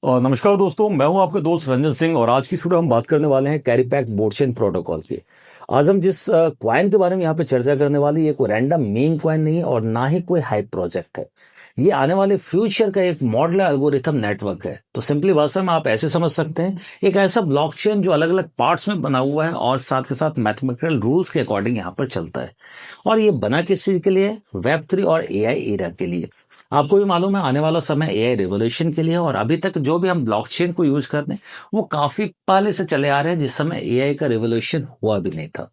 और नमस्कार दोस्तों, मैं हूं आपके दोस्त रंजन सिंह और आज की वीडियो हम बात करने वाले हैं carry pack board chain protocol की। आज हम जिस क्वाइन के बारे में यहाँ पे चर्चा करने वाली, ये कोई रैंडम मीम क्वाइन नहीं है और ना ही कोई हाइप प्रोजेक्ट है। ये आने वाले फ्यूचर का एक मॉडल एल्गोरिथम नेटवर्क है। तो सिंपली भाषा में आप ऐसे समझ सकते हैं, एक ऐसा ब्लॉकचेन जो अलग अलग पार्ट्स में बना हुआ है और साथ के साथ मैथमेटिकल रूल्स के अकॉर्डिंग यहाँ पर चलता है। और ये बना किस चीज के लिए? वेब3 और एआई एरा के लिए। आपको भी मालूम है, आने वाला समय एआई रिवोल्यूशन के लिए है और अभी तक जो भी हम ब्लॉकचेन को यूज कर रहे हैं वो काफी पहले से चले आ रहे हैं, जिस समय एआई का रिवोल्यूशन हुआ भी नहीं था।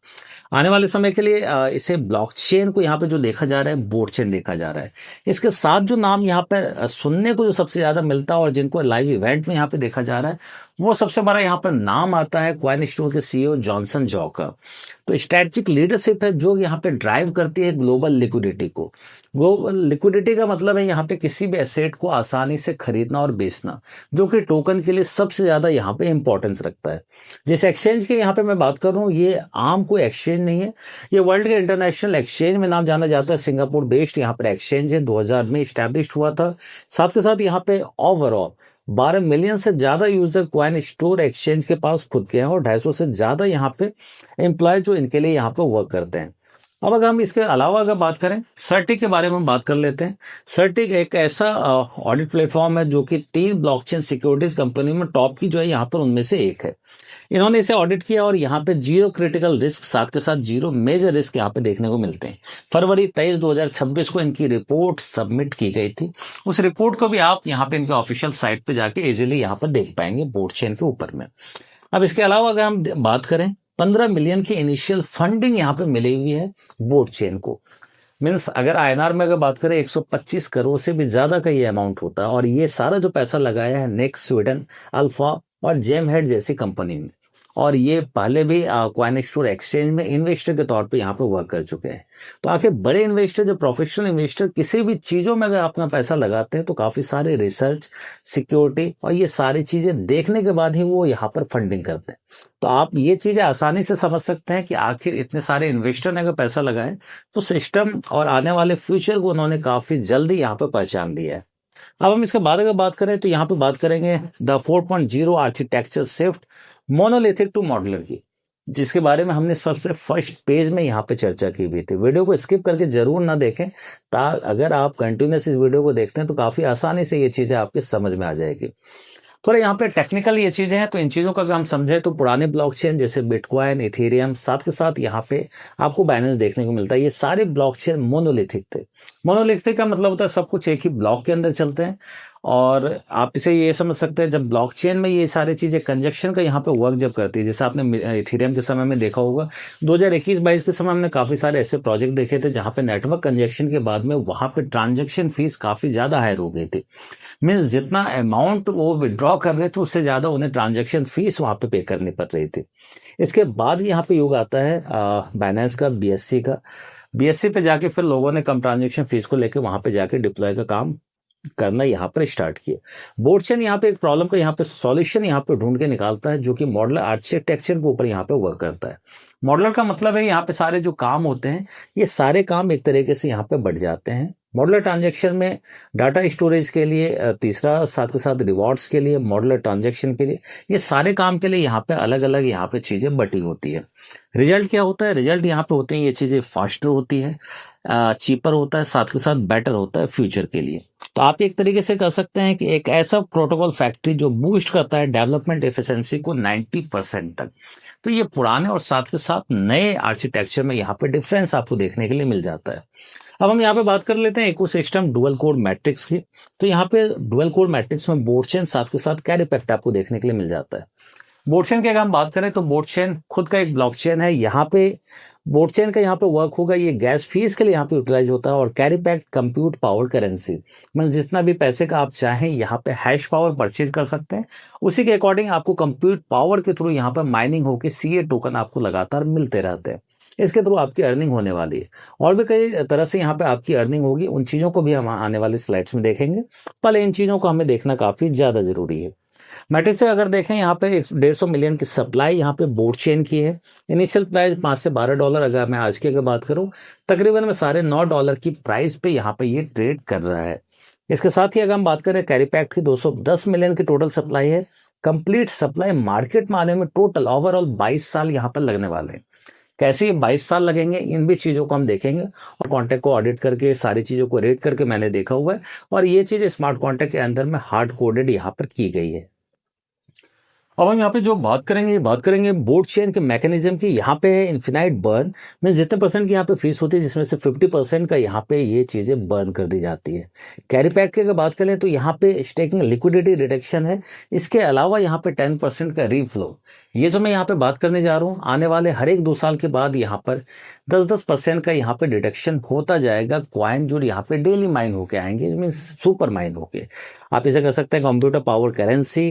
आने वाले समय के लिए इसे ब्लॉकचेन को यहाँ पे जो देखा जा रहा है, बोर्ड चेन देखा जा रहा है। इसके साथ जो नाम यहाँ पे सुनने को जो सबसे ज्यादा मिलता है और जिनको लाइव इवेंट में यहाँ पे देखा जा रहा है, वो सबसे बड़ा यहाँ पर नाम आता है क्वाइन स्टोर के सीईओ जॉनसन जॉ का। तो स्ट्रेटेजिक लीडरशिप है जो यहाँ पे ड्राइव करती है ग्लोबल लिक्विडिटी को। ग्लोबल लिक्विडिटी का मतलब है यहाँ पे किसी भी एसेट को आसानी से खरीदना और बेचना, जो कि टोकन के लिए सबसे ज्यादा यहाँ पे इंपॉर्टेंस रखता है। जिस एक्सचेंज की यहाँ पे मैं बात कर रहा हूँ, ये आम कोई एक्सचेंज नहीं है। ये वर्ल्ड के इंटरनेशनल एक्सचेंज में नाम जाना जाता है। सिंगापुर बेस्ड यहाँ पर एक्सचेंज है, 2000 में स्टैब्लिश हुआ था। साथ के साथ यहाँ पे ओवरऑल 12 मिलियन से ज्यादा यूजर क्वाइन स्टोर एक्सचेंज के पास खुद के हैं और 250 से ज्यादा यहाँ पे एम्प्लॉय जो इनके लिए यहाँ पे वर्क करते हैं। अब अगर हम इसके अलावा अगर बात करें, सर्टिक के बारे में बात कर लेते हैं। सर्टिक एक ऐसा ऑडिट प्लेटफॉर्म है जो कि 3 ब्लॉकचेन सिक्योरिटीज कंपनी में टॉप की जो है यहाँ पर उनमें से एक है। इन्होंने इसे ऑडिट किया और यहाँ पे 0 क्रिटिकल रिस्क, साथ के साथ 0 मेजर रिस्क यहाँ पे देखने को मिलते हैं। फरवरी 23, 2026 को इनकी रिपोर्ट सबमिट की गई थी। उस रिपोर्ट को भी आप यहाँ पे इनके ऑफिशियल साइट पे जाके इजीली यहाँ पर देख पाएंगे बोर्ड चेन के ऊपर में। अब इसके अलावा अगर हम बात करें, 15 मिलियन की इनिशियल फंडिंग यहाँ पे मिली हुई है बोर्ड चेन को। मीन्स अगर आईएनआर में अगर बात करें, 125 करोड़ से भी ज्यादा का ये अमाउंट होता है और ये सारा जो पैसा लगाया है नेक्स्ट, स्वीडन, अल्फा और जेम हेड जैसी कंपनी में। और ये पहले भी क्वाइन स्टोर एक्सचेंज में इन्वेस्टर के तौर पे यहाँ पे वर्क कर चुके हैं। तो आखिर बड़े इन्वेस्टर, जो प्रोफेशनल इन्वेस्टर किसी भी चीजों में अगर अपना पैसा लगाते हैं तो काफी सारे रिसर्च, सिक्योरिटी और ये सारी चीजें देखने के बाद ही वो यहाँ पर फंडिंग करते हैं। तो आप ये चीजें आसानी से समझ सकते हैं कि आखिर इतने सारे इन्वेस्टर ने अगर पैसा लगाए तो सिस्टम और आने वाले फ्यूचर को उन्होंने काफी जल्दी यहाँ पे पहचान लिया है। अब हम इसके बाद अगर बात करें तो यहाँ पे बात करेंगे the 4.0 architecture shift monolithic to modular की, जिसके बारे में हमने सबसे फर्स्ट पेज में यहाँ पे चर्चा की हुई थी। वीडियो को स्किप करके जरूर ना देखें, अगर आप कंटिन्यूस इस वीडियो को देखते हैं तो काफी आसानी से ये चीजें आपके समझ में आ जाएगी। थोड़ा यहाँ पे टेक्निकल ये चीजें हैं, तो इन चीजों का अगर हम समझे तो पुराने ब्लॉकचेन जैसे बिटकॉइन, इथेरियम, साथ के साथ यहाँ पे आपको बाइनेंस देखने को मिलता है, ये सारे ब्लॉकचेन मोनोलिथिक थे। मोनोलिथिक का मतलब होता है सब कुछ एक ही ब्लॉक के अंदर चलते हैं। और आप इसे ये समझ सकते हैं, जब ब्लॉकचेन में ये सारी चीजें कंजक्शन का यहाँ पे वर्क जब करती है, जैसे आपने इथेरियम के समय में देखा होगा, 2021-22 के समय हमने काफी सारे ऐसे प्रोजेक्ट देखे थे जहां पे नेटवर्क कंजक्शन के बाद में वहां पे ट्रांजेक्शन फीस काफी ज्यादा हायर हो गई थी। मीन्स जितना अमाउंट वो विड्रॉ कर रहे थे उससे ज्यादा उन्हें ट्रांजेक्शन फीस वहां पे करनी पड़ रही थी। इसके बाद यहाँ पे युग आता है बाइनेंस का, बीएससी का। बीएससी पे जाके फिर लोगों ने कम ट्रांजेक्शन फीस को लेकर वहां पे जाके डिप्लॉय का काम करना यहाँ पर स्टार्ट किया। बोर्ड चेन यहाँ पे एक प्रॉब्लम का यहाँ पे सॉल्यूशन यहाँ पे ढूंढ के निकालता है, जो कि मॉडलर आर्किटेक्चर के ऊपर यहाँ पे वर्क करता है। मॉडलर का मतलब है यहाँ पे सारे जो काम होते हैं, ये सारे काम एक तरीके से यहाँ पे बढ़ जाते हैं। मॉडलर ट्रांजेक्शन में डाटा स्टोरेज के लिए, तीसरा साथ के साथ रिवॉर्ड्स के लिए, मॉडलर ट्रांजेक्शन के लिए, ये सारे काम के लिए यहाँ पे अलग अलग यहाँ पे चीजें बटी होती है। रिजल्ट क्या होता है? रिजल्ट यहाँ पे होते हैं, ये चीजें फास्टर होती है, चीपर होता है, साथ के साथ बेटर होता है फ्यूचर के लिए। तो आप एक तरीके से कह सकते हैं कि एक ऐसा प्रोटोकॉल फैक्ट्री जो बूस्ट करता है डेवलपमेंट एफिशिएंसी को 90% तक। तो ये पुराने और साथ के साथ नए आर्किटेक्चर में यहाँ पे डिफरेंस आपको देखने के लिए मिल जाता है। अब हम यहाँ पे बात कर लेते हैं इकोसिस्टम डुअल कोड मैट्रिक्स की। तो यहाँ पे डुअल कोड मैट्रिक्स में बोर्ड चेन साथ के साथ कैरी पैक्ट आपको देखने के लिए मिल जाता है। बोर्ड चेन की अगर हम बात करें तो बोर्ड चेन खुद का एक ब्लॉकचेन है। यहाँ पे बोर्ड चेन का यहाँ पे वर्क होगा, ये गैस फीस के लिए यहाँ पे यूटिलाइज होता है। और कैरी पैक्ट कंप्यूट पावर करेंसी, मतलब जितना भी पैसे का आप चाहें यहाँ पे हैश पावर परचेज कर सकते हैं। उसी के अकॉर्डिंग आपको कंप्यूट पावर के थ्रू यहाँ पर माइनिंग होकर सीए टोकन आपको लगातार मिलते रहते हैं। इसके थ्रू आपकी अर्निंग होने वाली है और भी कई तरह से यहाँ पे आपकी अर्निंग होगी। उन चीजों को भी हम आने वाले स्लाइड्स में देखेंगे। पहले इन चीजों को हमें देखना काफी ज्यादा जरूरी है। मैट्रिक्स से अगर देखें, यहाँ पे 150 मिलियन की सप्लाई यहाँ पे बोर्ड चेन की है। इनिशियल प्राइस $5 से $12। अगर मैं आज की अगर बात करूं, तकरीबन में $9.5 की प्राइस पे यहाँ पे ये ट्रेड कर रहा है। इसके साथ ही अगर हम बात करें कैरी पैक की 210 मिलियन की टोटल सप्लाई है। कंप्लीट सप्लाई मार्केट में आने में टोटल ओवरऑल 22 साल यहाँ पर लगने वाले हैं। कैसे ये 22 साल लगेंगे, इन भी चीज़ों को हम देखेंगे और कॉन्ट्रैक्ट को ऑडिट करके सारी चीज़ों को रेट करके मैंने देखा हुआ है और ये चीज़ स्मार्ट कॉन्ट्रैक्ट के अंदर में हार्ड कोडेड यहाँ पर की गई है। अब हम यहाँ पे जो बात करेंगे, ये बात करेंगे बोर्ड चेन के मैकेनिज्म की। यहाँ पे है इन्फिनाइट बर्न में जितने परसेंट की यहाँ पे फीस होती है, जिसमें से 50% का यहाँ पे ये चीज़ें बर्न कर दी जाती है। कैरी पैक की अगर बात करें तो यहाँ पे स्टेकिंग लिक्विडिटी रिडक्शन है। इसके अलावा यहाँ पे 10% का रीफ्लो, ये जो मैं यहाँ पे बात करने जा रहा हूँ, आने वाले हर एक 2 साल के बाद यहाँ पर 10% का यहाँ पे डिडक्शन होता जाएगा। क्वाइन जो यहाँ पे डेली माइन होके आएंगे, मीन सुपर माइन होके। आप इसे कर सकते हैं कंप्यूटर पावर करेंसी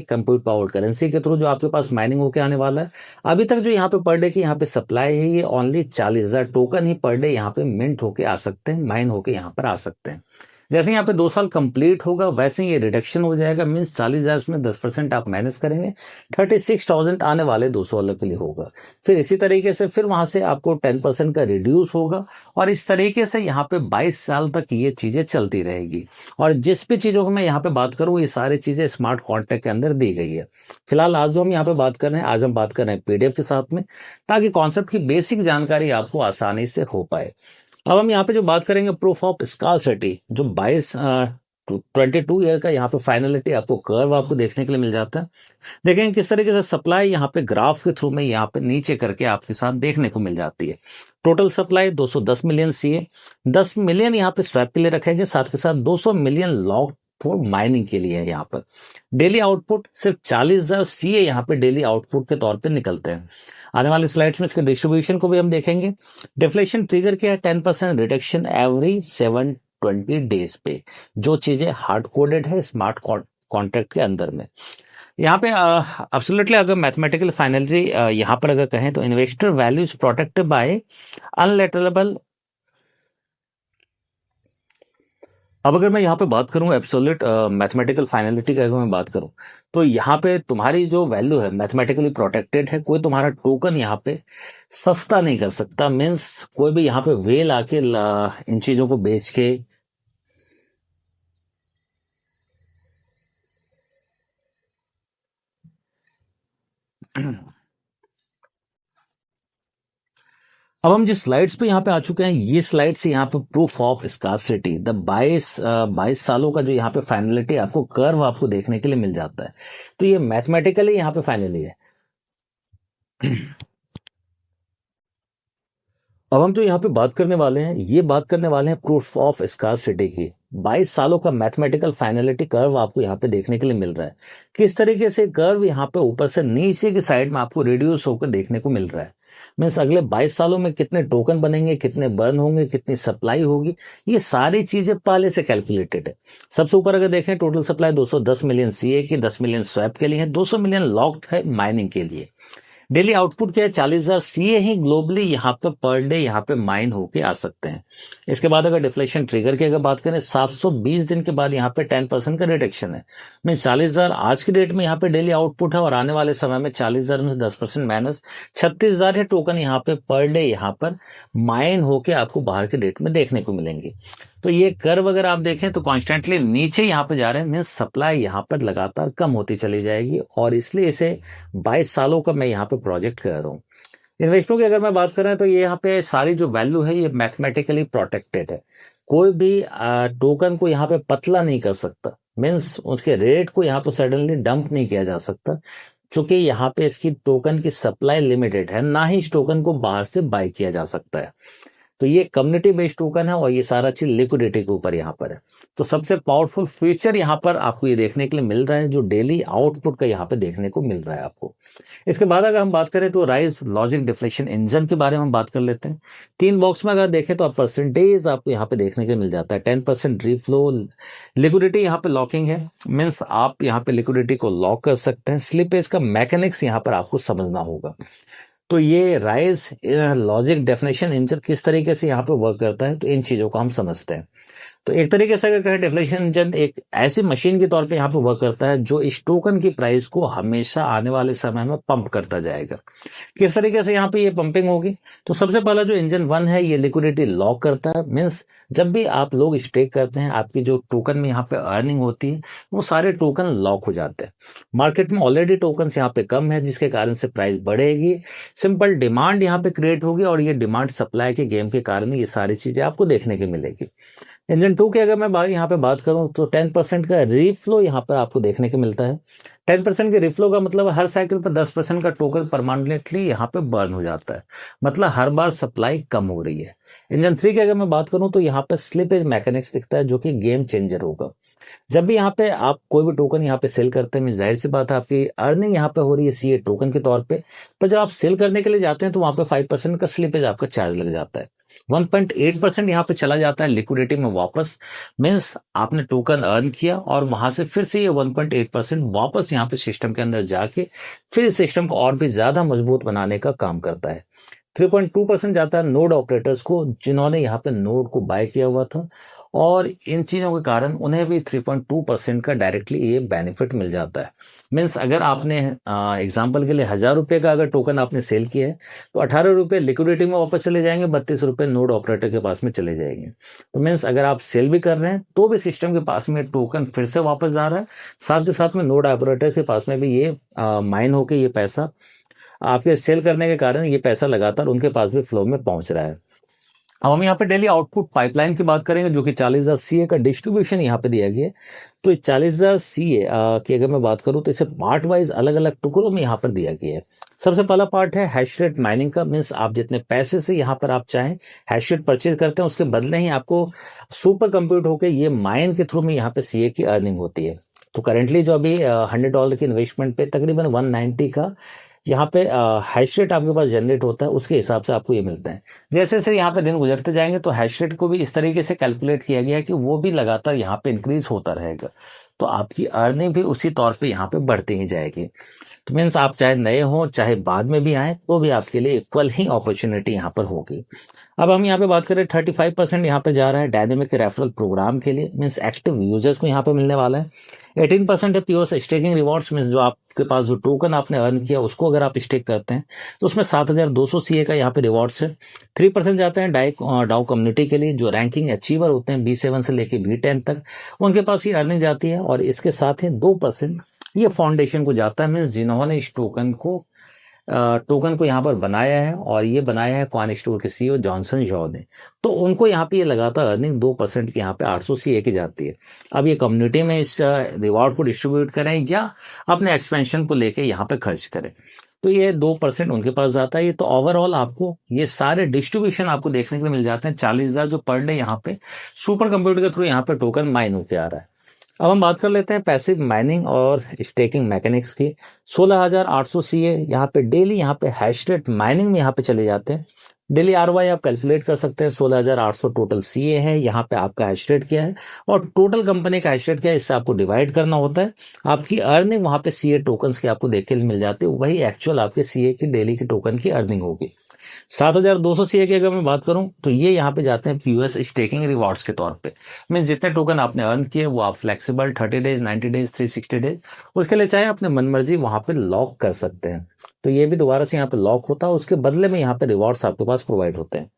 के थ्रू जो आपके पास माइनिंग होके आने वाला है। अभी तक जो यहाँ पे पर डे की यहाँ पे सप्लाई है, ये ओनली 40,000 टोकन ही पर डे यहाँ पे मिंट होके आ सकते हैं, माइन होके यहाँ पर आ सकते हैं। जैसे यहाँ पे 2 साल कंप्लीट होगा वैसे ही ये रिडक्शन हो जाएगा, मीन्स 40,000 में 10% आप माइनस करेंगे, 36,000 आने वाले 200 वालों के लिए होगा। फिर इसी तरीके से फिर वहां से आपको 10% का रिड्यूस होगा और इस तरीके से यहाँ पे 22 साल तक ये चीजें चलती रहेगी। और जिस भी चीजों को मैं यहाँ पे बात करूँ, ये सारी चीजें स्मार्ट कॉन्ट्रैक्ट के अंदर दी गई है। फिलहाल आज जो हम यहाँ पे बात कर रहे हैं, आज हम बात कर रहे हैं PDF के साथ में, ताकि कॉन्सेप्ट की बेसिक जानकारी आपको आसानी से हो पाए। अब हम यहाँ पे जो बात करेंगे प्रूफ ऑफ स्कार्सिटी, जो 22 ईयर का यहाँ पे फाइनलिटी आपको कर्व आपको देखने के लिए मिल जाता है। देखेंगे किस तरीके से सप्लाई यहाँ पे ग्राफ के थ्रू में यहाँ पे नीचे करके आपके साथ देखने को मिल जाती है। Total supply 210 million CA, 10 million यहाँ पे स्वैप के लिए रखेंगे, साथ के साथ 200 मिलियन लॉक फॉर माइनिंग के लिए है। यहाँ पर डेली आउटपुट सिर्फ 40,000 CA यहाँ पे डेली आउटपुट के तौर पे निकलते हैं। आने वाले स्लाइड्स में इसके डिस्ट्रीब्यूशन को भी हम देखेंगे। डिफ्लेशन ट्रिगर क्या है, 10% रिडक्शन एवरी 720 डेज पे, जो चीजें हार्ड कोडेड है स्मार्ट कॉन्ट्रैक्ट के अंदर में। यहाँ पे एब्सोल्युटली अगर मैथमेटिकल फाइनलिटी यहाँ पर अगर कहें तो investor value is protected by unalterable. अब अगर मैं यहाँ पे बात करूँ एब्सोल्यूट मैथमेटिकल फाइनलिटी की, अगर मैं बात करूँ तो यहाँ पे तुम्हारी जो वैल्यू है मैथमेटिकली प्रोटेक्टेड है। कोई तुम्हारा टोकन यहाँ पे सस्ता नहीं कर सकता, मीन्स कोई भी यहाँ पे वेल आके इन चीजों को बेच के अब हम जिस स्लाइड्स पे यहाँ पे आ चुके हैं, ये स्लाइड्स यहाँ पे प्रूफ ऑफ स्कार्सिटी, द 22 सालों का जो यहाँ पे फाइनलिटी आपको कर्व आपको देखने के लिए मिल जाता है। तो ये मैथमेटिकली यहाँ पे फाइनली है। अब हम जो यहाँ पे बात करने वाले हैं, ये बात करने वाले हैं प्रूफ ऑफ स्कार्सिटी की। 22 सालों का मैथमेटिकल फाइनलिटी कर्व आपको यहाँ पे देखने के लिए मिल रहा है। किस तरीके से कर्व यहाँ पे ऊपर से नीचे की साइड में आपको रिड्यूस होकर देखने को मिल रहा है। मीन्स अगले 22 सालों में कितने टोकन बनेंगे, कितने बर्न होंगे, कितनी सप्लाई होगी, ये सारी चीजें पहले से कैलकुलेटेड है। सबसे ऊपर अगर देखें, टोटल सप्लाई 210 मिलियन CA की, 10 मिलियन स्वैप के लिए है, 200 मिलियन लॉक्ड है माइनिंग के लिए। डेली आउटपुट क्या है, 40,000 CA ही ग्लोबली यहाँ पे पर डे यहाँ पे माइन होके आ सकते हैं। इसके बाद अगर डिफ्लेशन ट्रिगर की अगर बात करें, 720 दिन के बाद यहाँ पे 10% का रिडक्शन है। मीन 40,000 आज की डेट में यहाँ पे डेली आउटपुट है और आने वाले समय में 40,000 में से 10% माइनस 36,000 है टोकन यहाँ पे पर डे यहाँ पर माइन होके आपको बाहर के डेट में देखने को मिलेंगे। तो ये कर्व अगर आप देखें तो कॉन्स्टेंटली नीचे यहाँ पे जा रहे हैं, मीन्स सप्लाई यहाँ पर लगातार कम होती चली जाएगी और इसलिए इसे 22 सालों का मैं यहाँ पे प्रोजेक्ट कर रहा हूँ। इन्वेस्टरों की अगर मैं बात कर रहा हूँ तो ये यहाँ पे सारी जो वैल्यू है ये मैथमेटिकली प्रोटेक्टेड है। कोई भी टोकन को यहाँ पे पतला नहीं कर सकता, मीन्स उसके रेट को यहाँ पे सडनली डंप नहीं किया जा सकता, क्योंकि यहाँ पे इसकी टोकन की सप्लाई लिमिटेड है, ना ही इस टोकन को बाहर से बाय किया जा सकता है। तो ये कम्युनिटी बेस्ड टोकन है और ये सारा चीज लिक्विडिटी के ऊपर यहाँ पर है। तो सबसे पावरफुल फीचर यहाँ पर आपको ये देखने के लिए मिल रहा है, जो डेली आउटपुट का यहाँ पे देखने को मिल रहा है आपको। इसके बाद अगर हम बात करें तो राइज लॉजिक डिफ्लेशन इंजन के बारे में हम बात कर लेते हैं। 3 बॉक्स में अगर देखें तो परसेंटेज आपको यहाँ पे देखने के मिल जाता है। 10% रीफ्लो, लिक्विडिटी यहाँ पे लॉकिंग है, मीन्स आप यहाँ पे लिक्विडिटी को लॉक कर सकते हैं। स्लिपेज का मैकेनिक्स यहाँ पर आपको समझना होगा। तो ये राइज लॉजिक डेफिनेशन इंजन किस तरीके से यहाँ पे वर्क करता है, तो इन चीजों को हम समझते हैं। तो एक तरीके से अगर कहें डिफ्लेशन इंजन एक ऐसी मशीन के तौर पे यहाँ पे वर्क करता है जो इस टोकन की प्राइस को हमेशा आने वाले समय में पंप करता जाएगा। किस तरीके से यहाँ पे ये पंपिंग होगी? तो सबसे पहला जो इंजन वन है ये लिक्विडिटी लॉक करता है। मीन्स जब भी आप लोग स्टेक करते हैं आपकी जो टोकन में यहाँ पे अर्निंग होती है वो सारे टोकन लॉक हो जाते हैं। मार्केट में ऑलरेडी टोकन यहाँ पे कम है जिसके कारण से प्राइस बढ़ेगी, सिंपल डिमांड यहाँ पे क्रिएट होगी और ये डिमांड सप्लाई के गेम के कारण ये सारी चीजें आपको देखने की मिलेगी। इंजन टू की अगर मैं यहाँ पे बात करूं तो 10% का रीफ्लो यहाँ पर आपको देखने को मिलता है। 10% के रिफ्लो का मतलब हर साइकिल पर 10% का टोकन परमानेंटली यहाँ पे बर्न हो जाता है, मतलब हर बार सप्लाई कम हो रही है। इंजन थ्री की अगर मैं बात करूं तो यहाँ पे स्लिपेज मैकेनिक्स दिखता है जो कि गेम चेंजर होगा। जब भी यहाँ पे आप कोई भी टोकन यहाँ पे सेल करते हैं, जाहिर सी बात है आपकी अर्निंग यहाँ पे हो रही है सीए टोकन के तौर पे, पर जब आप सेल करने के लिए जाते हैं तो वहां पे 5% का स्लिपेज आपका चार्ज लग जाता है। 1.8% यहाँ पे चला जाता है लिक्विडिटी में वापस। मीन्स आपने टोकन अर्न किया और वहां से फिर से ये 1.8% वापस यहाँ पे सिस्टम के अंदर जाके फिर इस सिस्टम को और भी ज्यादा मजबूत बनाने का काम करता है। 3.2% जाता है नोड ऑपरेटर्स को जिन्होंने यहाँ पे नोड को बाय किया हुआ था और इन चीजों के कारण उन्हें भी 3.2% का डायरेक्टली ये बेनिफिट मिल जाता है। मीन्स अगर आपने एग्जांपल के लिए 1000 रुपये का अगर टोकन आपने सेल किया है तो 18 रुपये लिक्विडिटी में वापस चले जाएंगे, 32 रुपये नोड ऑपरेटर के पास में चले जाएंगे। तो मीन्स अगर आप सेल भी कर रहे हैं तो भी सिस्टम के पास में टोकन फिर से वापस जा रहा है, साथ के साथ में नोड ऑपरेटर के पास में भी ये माइन होकर ये पैसा आपके सेल करने के कारण ये पैसा लगातार उनके पास भी फ्लो में पहुंच रहा है। अब हम यहाँ पे डेली आउटपुट पाइपलाइन की बात करेंगे जो कि 40,000 सीए का डिस्ट्रीब्यूशन यहाँ पे दिया गया है। तो 40,000 सीए की अगर मैं बात करूँ तो इसे पार्ट वाइज अलग अलग टुकड़ों में यहाँ पर दिया गया है। सबसे पहला पार्ट है हैश रेट माइनिंग का। मीन्स आप जितने पैसे से यहाँ पर आप चाहें हैश रेट परचेज करते हैं उसके बदले ही आपको सुपर कंप्यूट होकर ये माइन के थ्रू में यहाँ पे सीए की अर्निंग होती है। तो करेंटली जो अभी $100 की इन्वेस्टमेंट पे तकरीबन 190 का यहाँ पे हैश रेट आपके पास जनरेट होता है, उसके हिसाब से आपको ये मिलता है। जैसे जैसे यहाँ पे दिन गुजरते जाएंगे तो हैश रेट को भी इस तरीके से कैलकुलेट किया गया है कि वो भी लगातार यहाँ पे इंक्रीज होता रहेगा, तो आपकी अर्निंग भी उसी तौर पे यहाँ पे बढ़ती ही जाएगी। तो मीन्स आप चाहे नए हो चाहे बाद में भी आए तो भी आपके लिए इक्वल ही अपॉर्चुनिटी यहाँ पर होगी। अब हम यहाँ पे बात करें 35% यहाँ पे जा रहा है डायनेमिक रेफरल प्रोग्राम के लिए। मीन्स एक्टिव यूजर्स को यहाँ पे मिलने वाला है। 18% है प्योर स्टेकिंग रिवॉर्ड्स। मीन्स जो आपके पास जो टोकन आपने अर्न किया उसको अगर आप स्टेक करते हैं तो उसमें 7,200 सीए का यहाँ पे रिवॉर्ड्स है। 3% जाते हैं डाउ कम्युनिटी के लिए जो रैंकिंग अचीवर होते हैं B7 से लेके B10 तक, उनके पास ये अर्निंग जाती है। और इसके साथ ही 2% ये फाउंडेशन को जाता है। मीन्स जिन्होंने इस टोकन को यहाँ पर बनाया है और ये बनाया है क्वान स्टोर के सीईओ जॉनसन जॉ ने, तो उनको यहाँ पे ये लगातार अर्निंग 2% की यहाँ पे 800 सीए की जाती है। अब ये कम्युनिटी में इस रिवॉर्ड को डिस्ट्रीब्यूट करें या अपने एक्सपेंशन को लेके यहाँ पे खर्च करें, तो ये 2% उनके पास जाता है। तो ओवरऑल आपको ये सारे डिस्ट्रीब्यूशन आपको देखने को मिल जाते हैं। 40,000 जो पर डे यहाँ पे सुपर कंप्यूटर के थ्रू यहाँ पे टोकन माइन होके आ रहा है। अब हम बात कर लेते हैं पैसिव माइनिंग और स्टेकिंग मैकेनिक्स की। 16,800 सीए यहाँ पे डेली यहाँ पे हैश रेट माइनिंग में यहाँ पे चले जाते हैं। डेली आरवाई आप कैलकुलेट कर सकते हैं। 16,800 टोटल सीए है, यहाँ पे आपका हैश रेट क्या है और टोटल कंपनी का हैश रेट क्या है, इससे आपको डिवाइड करना होता है। आपकी अर्निंग वहां पे सीए टोकन्स की आपको देख के मिल जाती है, वही एक्चुअल आपके सीए की डेली की टोकन की अर्निंग होगी। 7,200 सीए की अगर मैं बात करूं तो ये यहाँ पे जाते हैं पीयूएस स्टेकिंग रिवॉर्ड्स के तौर पे। मीन जितने टोकन आपने अर्न किए वो आप फ्लेक्सिबल 30 डेज 90 डेज 360 डेज उसके लिए चाहे अपने मनमर्जी वहां पे लॉक कर सकते हैं। तो ये भी दोबारा से यहाँ पे लॉक होता है, उसके बदले में यहाँ पे रिवॉर्ड्स आपके पास प्रोवाइड होते हैं।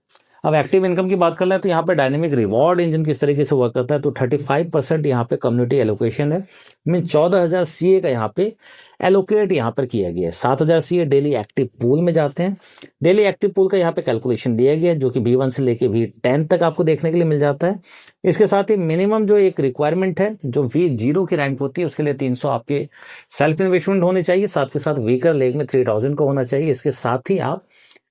अब एक्टिव इनकम की बात कर लें तो यहाँ पे डायनेमिक रिवॉर्ड इंजन किस तरीके से वर्क करता है। तो 35% यहाँ पे कम्युनिटी एलोकेशन है। मीन 14,000 सीए का यहाँ पे एलोकेट यहाँ पर किया गया है। 7,000 सीए डेली एक्टिव पूल में जाते हैं। डेली एक्टिव पूल का यहाँ पे कैलकुलेशन दिया गया है जो कि B1 से लेके B10 तक आपको देखने के लिए मिल जाता है। इसके साथ ही मिनिमम जो एक रिक्वायरमेंट है जो V0 की रैंक होती है उसके लिए 300 आपके सेल्फ इन्वेस्टमेंट होने चाहिए, साथ के साथ वीकर लेग में 3,000 का होना चाहिए। इसके साथ ही आप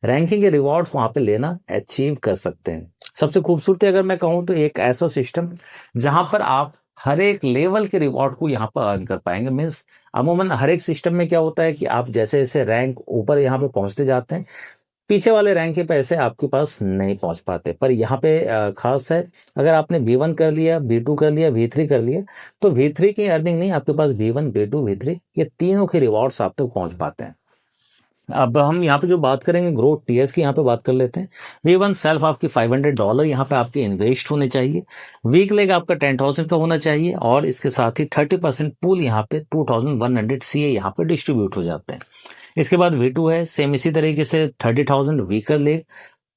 रैंकिंग के रिवॉर्ड्स वहां पे लेना अचीव कर सकते हैं। सबसे खूबसूरती अगर मैं कहूं तो एक ऐसा सिस्टम जहां पर आप हर एक लेवल के रिवॉर्ड को यहाँ पर अर्न कर पाएंगे। मीन्स अमूमन हर एक सिस्टम में क्या होता है कि आप जैसे जैसे रैंक ऊपर यहाँ पे पहुंचते जाते हैं पीछे वाले रैंक के पैसे आपके पास नहीं पहुंच पाते, पर यहाँ पे खास है अगर आपने B1 कर लिया, B2 कर लिया, V3 कर लिया तो V3 की अर्निंग नहीं, आपके पास B1 B2 V3 ये तीनों के रिवॉर्ड्स आप तक पहुंच पाते हैं। अब हम यहाँ पे जो बात करेंगे ग्रोथ टीयर्स की, यहाँ पे बात कर लेते हैं। V1 सेल्फ आपकी $500 यहाँ पे आपके इन्वेस्ट होने चाहिए। वीक लेग आपका 10,000 का होना चाहिए और इसके साथ ही 30% पूल यहाँ पे 2,100 CA यहाँ पे डिस्ट्रीब्यूट हो जाते हैं। इसके बाद V2 है सेम इसी तरीके से 30,000 वीकर लेग,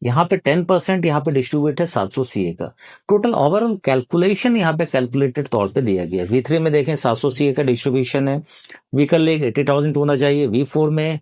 यहाँ पे 10% यहाँ पे डिस्ट्रीब्यूट है 700 CA का। टोटल ओवरऑल कैलकुलेशन यहाँ पे कैलकुलेटेड तौर पे दिया गया है। V3 में देखें 700 CA का डिस्ट्रीब्यूशन है, वीकर लेग 80,000 होना चाहिए। V4 में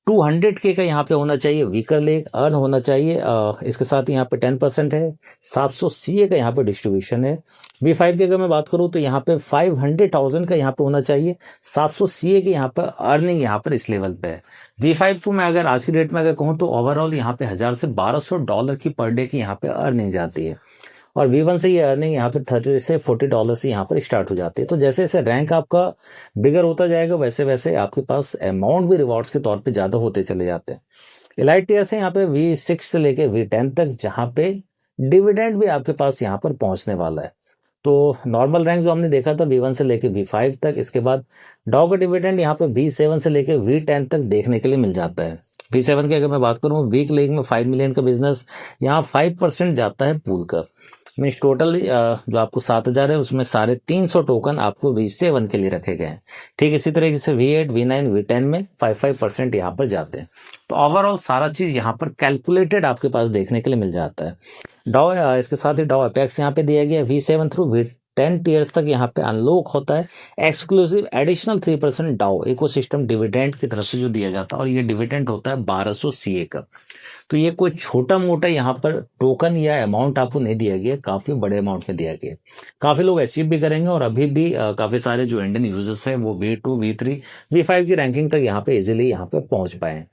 200K का यहाँ पे होना चाहिए वीकर लेग अर्न होना चाहिए। इसके साथ यहाँ पे 10% है, 700 CA का यहाँ पे डिस्ट्रीब्यूशन है। V5 की अगर मैं बात करूँ तो यहाँ पे 500,000 का यहाँ पे होना चाहिए, 700 CA के यहाँ पर अर्निंग यहाँ पर इस लेवल पे है। V5 को मैं अगर आज की डेट में अगर कहूँ तो ओवरऑल यहाँ पे $1,000 से $1,200 की पर डे की यहाँ पे अर्निंग जाती है और V1 से ये अर्निंग यहाँ पे $30 से $40 से यहाँ पर स्टार्ट हो जाती है। तो जैसे जैसे रैंक आपका बिगर होता जाएगा वैसे वैसे आपके पास अमाउंट भी रिवॉर्ड्स के तौर पे ज़्यादा होते चले जाते हैं। एलाइट टीयर से यहाँ पे V6 से लेके V10 तक जहाँ पे डिविडेंड भी आपके पास यहाँ पर पहुँचने वाला है। तो नॉर्मल रैंक जो हमने देखा था V1 से लेके V5 तक, इसके बाद डॉ का डिविडेंड यहाँ पे V7 से लेके V10 तक देखने के लिए मिल जाता है। V7 की अगर मैं बात करूँ वीक लेग में 5 मिलियन का बिजनेस, यहाँ 5% जाता है पूल का। मीन्स टोटल जो आपको 7,000 है उसमें 350 टोकन आपको V7 के लिए रखे गए हैं। ठीक इसी तरीके से V8, V9, V10 में 5% यहाँ पर जाते हैं। तो ओवरऑल सारा चीज यहाँ पर कैलकुलेटेड आपके पास देखने के लिए मिल जाता है। डॉ इसके साथ ही डॉ अपेक्स यहाँ पे दिया गया V7 थ्रू V10 टीयर्स तक यहाँ पे अनलॉक होता है एक्सक्लूसिव एडिशनल 3% डाउ इकोसिस्टम डिविडेंड की तरफ से जो दिया जाता है और ये डिविडेंड होता है 1200 CA का। तो ये कोई छोटा मोटा यहाँ पर टोकन या अमाउंट आपको नहीं दिया गया, काफी बड़े अमाउंट में दिया गया। काफी लोग अचीव भी करेंगे और अभी भी काफी सारे जो इंडियन यूजर्स हैं वो V2, V3, V5 की रैंकिंग तक यहाँ पे इजीली यहाँ पे पहुंच पाए हैं।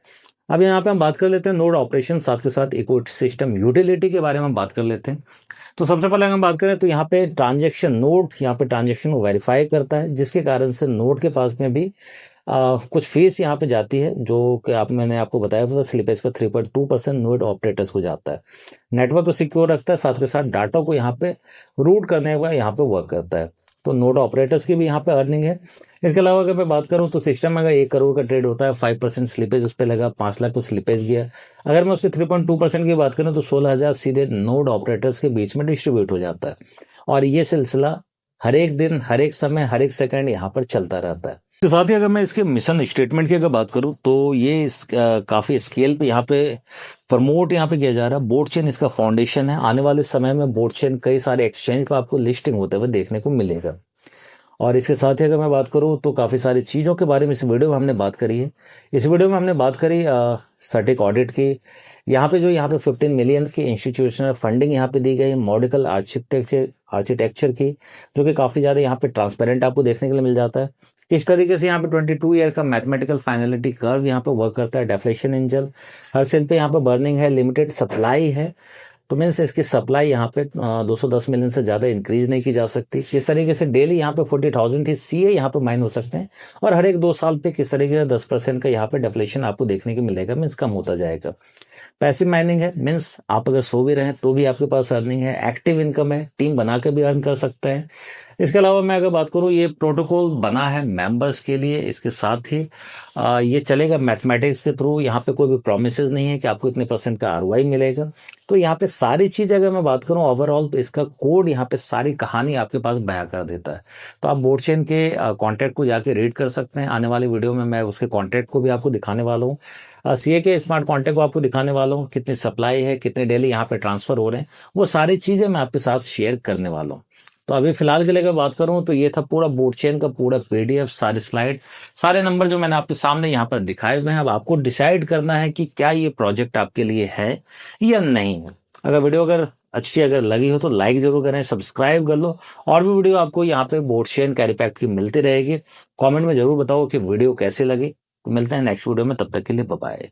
अब यहाँ पे हम बात कर लेते हैं नोड ऑपरेशन, साथ के साथ इकोसिस्टम यूटिलिटी के बारे में हम बात कर लेते हैं। तो सबसे पहले हम बात करें तो यहाँ पे ट्रांजेक्शन नोड यहाँ पे ट्रांजेक्शन को वेरीफाई करता है, जिसके कारण से नोड के पास में भी कुछ फीस यहाँ पे जाती है जो कि मैंने आपको बताया था स्लिपेज का 3.2% नोड ऑपरेटर्स को जाता है। नेटवर्क को सिक्योर रखता है, साथ के साथ डाटा को यहाँ पे रूट करने का यहाँ पे वर्क करता है। तो नोड ऑपरेटर्स की भी यहाँ पे अर्निंग है। इसके अलावा अगर मैं बात करूँ तो सिस्टम में अगर 1 करोड़ का ट्रेड होता है 5% स्लिपेज उस पर लगा, 5 लाख को स्लिपेज गया। अगर मैं उसके 3.2% की बात करूँ तो 16,000 सीधे नोड ऑपरेटर्स के बीच में डिस्ट्रीब्यूट हो जाता है और ये सिलसिला हर एक दिन, हर एक समय, हर एक सेकंड यहाँ पर चलता रहता है। इसके साथ ही अगर मैं इसके मिशन स्टेटमेंट की अगर बात करूँ तो ये काफी स्केल पे यहाँ पे प्रमोट यहाँ पे किया जा रहा है। बोर्ड चेन इसका फाउंडेशन है। आने वाले समय में बोर्ड चेन कई सारे एक्सचेंज पर आपको लिस्टिंग होते हुए देखने को मिलेगा। और इसके साथ ही अगर मैं बात करूँ तो काफ़ी सारी चीज़ों के बारे में इस वीडियो में हमने बात करी है। इस वीडियो में हमने बात करी सटीक ऑडिट की। यहाँ पे 15 मिलियन की इंस्टीट्यूशनल फंडिंग यहाँ पे दी गई है मॉडिकल आर्किटेक्चर की, जो कि काफ़ी ज़्यादा यहाँ पे ट्रांसपेरेंट आपको देखने के लिए मिल जाता है। किस तरीके से यहाँ पे 22 ईयर का मैथमेटिकल फाइनलिटी कर्व यहाँ पे वर्क करता है। डेफ्लेशन एंजल हर सेल पे यहाँ पे बर्निंग है, लिमिटेड सप्लाई है, तो मीन्स इसकी सप्लाई यहाँ पे 210 मिलियन से ज़्यादा इंक्रीज नहीं की जा सकती। किस तरीके से डेली यहाँ पे 40,000 ही CA यहाँ पे माइन हो सकते हैं और हर एक 2 साल पे किस तरीके से 10% का यहाँ पे डेफ्लेशन आपको देखने को मिलेगा, मीन्स कम होता जाएगा। पैसिव माइनिंग है, मीन्स आप अगर सो भी रहे तो भी आपके पास अर्निंग है। एक्टिव इनकम है, टीम बना के भी अर्न कर सकते हैं। इसके अलावा मैं अगर बात करूँ ये प्रोटोकॉल बना है मेंबर्स के लिए, इसके साथ ही ये चलेगा मैथमेटिक्स के थ्रू। यहाँ पे कोई भी प्रोमिसेस नहीं है कि आपको इतने % का ROI मिलेगा। तो यहाँ पे सारी चीज़ अगर मैं बात करूँ ओवरऑल तो इसका कोड यहाँ पे सारी कहानी आपके पास बयां कर देता है। तो आप बोर्ड चेन के कॉन्टैक्ट को जाके रीड कर सकते हैं। आने वाली वीडियो में मैं उसके कॉन्टैक्ट को भी आपको दिखाने वाला हूँ। CA के स्मार्ट कॉन्टैक्ट को आपको दिखाने वाला हूँ, कितनी सप्लाई है, कितने डेली यहाँ पे ट्रांसफर हो रहे हैं, वो सारी चीज़ें मैं आपके साथ शेयर करने वाला हूँ। तो अभी फिलहाल के लिए अगर बात करूं तो ये था पूरा बोर्ड चेन का पूरा PDF, सारे स्लाइड, सारे नंबर जो मैंने आपके सामने यहाँ पर दिखाए हुए हैं। अब आपको डिसाइड करना है कि क्या ये प्रोजेक्ट आपके लिए है या नहीं है। अगर वीडियो अच्छी लगी हो तो लाइक जरूर करें, सब्सक्राइब कर लो और भी वीडियो आपको यहाँ पे बोर्ड चेन कैरी पैक की मिलती रहेगी। कॉमेंट में जरूर बताओ कि वीडियो कैसे लगी। तो मिलते हैं नेक्स्ट वीडियो में, तब तक के लिए बाय बाय।